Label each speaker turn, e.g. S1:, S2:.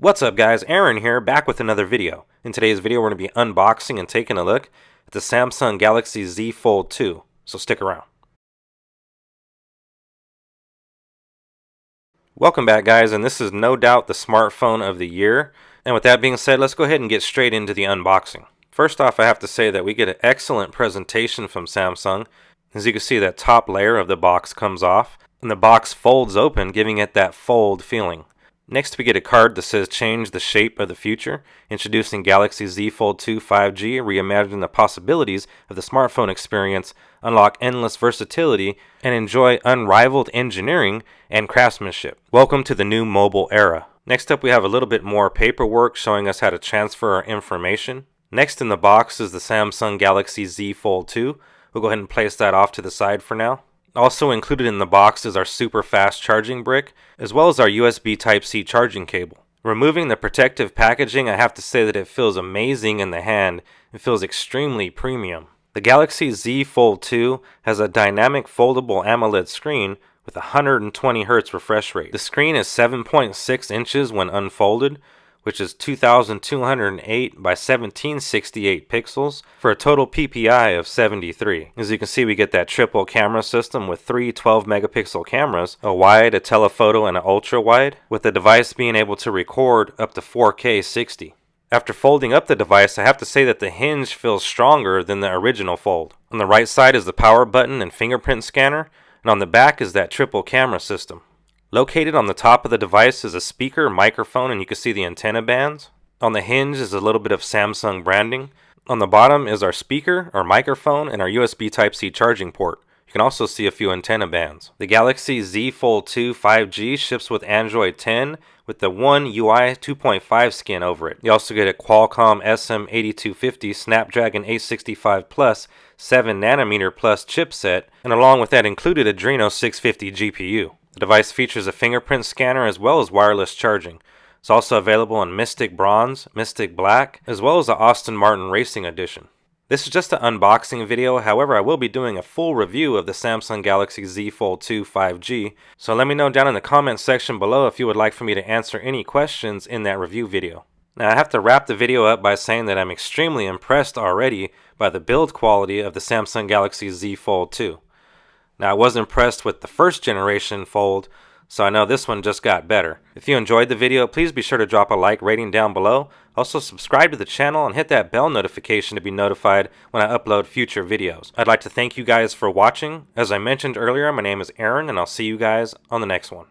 S1: What's up guys, Aaron here, back with another video. In today's video we're going to be unboxing and taking a look at the Samsung Galaxy Z Fold 2, so stick around. Welcome back guys, and this is no doubt the smartphone of the year. And with that being said, let's go ahead and get straight into the unboxing. First off, I have to say that we get an excellent presentation from Samsung. As you can see, that top layer of the box comes off, and the box folds open, giving it that fold feeling. Next, we get a card that says change the shape of the future, introducing Galaxy Z Fold 2 5G, reimagine the possibilities of the smartphone experience, unlock endless versatility, and enjoy unrivaled engineering and craftsmanship. Welcome to the new mobile era. Next up, we have a little bit more paperwork showing us how to transfer our information. Next in the box is the Samsung Galaxy Z Fold 2. We'll go ahead and place that off to the side for now. Also included in the box is our super fast charging brick, as well as our USB Type-C charging cable. Removing the protective packaging, I have to say that it feels amazing in the hand. It feels extremely premium. The Galaxy Z Fold 2 has a dynamic foldable AMOLED screen with 120 Hz refresh rate. The screen is 7.6 inches when unfolded, which is 2208 by 1768 pixels for a total PPI of 73. As you can see, we get that triple camera system with three 12 megapixel cameras, a wide, a telephoto, and an ultra wide, with the device being able to record up to 4K 60. After folding up the device, I have to say that the hinge feels stronger than the original fold. On the right side is the power button and fingerprint scanner, and on the back is that triple camera system. Located on the top of the device is a speaker, microphone, and you can see the antenna bands. On the hinge is a little bit of Samsung branding. On the bottom is our speaker, our microphone, and our USB Type-C charging port. You can also see a few antenna bands. The Galaxy Z Fold 2 5G ships with Android 10 with the One UI 2.5 skin over it. You also get a Qualcomm SM8250 Snapdragon 865 Plus 7nm Plus chipset, and along with that included Adreno 650 GPU. The device features a fingerprint scanner as well as wireless charging. It's also available in Mystic Bronze, Mystic Black, as well as the Aston Martin Racing Edition. This is just an unboxing video, however I will be doing a full review of the Samsung Galaxy Z Fold 2 5G, so let me know down in the comment section below if you would like for me to answer any questions in that review video. Now I have to wrap the video up by saying that I'm extremely impressed already by the build quality of the Samsung Galaxy Z Fold 2. Now I was impressed with the first generation Fold, so I know this one just got better. If you enjoyed the video, please be sure to drop a like rating down below. Also subscribe to the channel and hit that bell notification to be notified when I upload future videos. I'd like to thank you guys for watching. As I mentioned earlier, my name is Aaron, and I'll see you guys on the next one.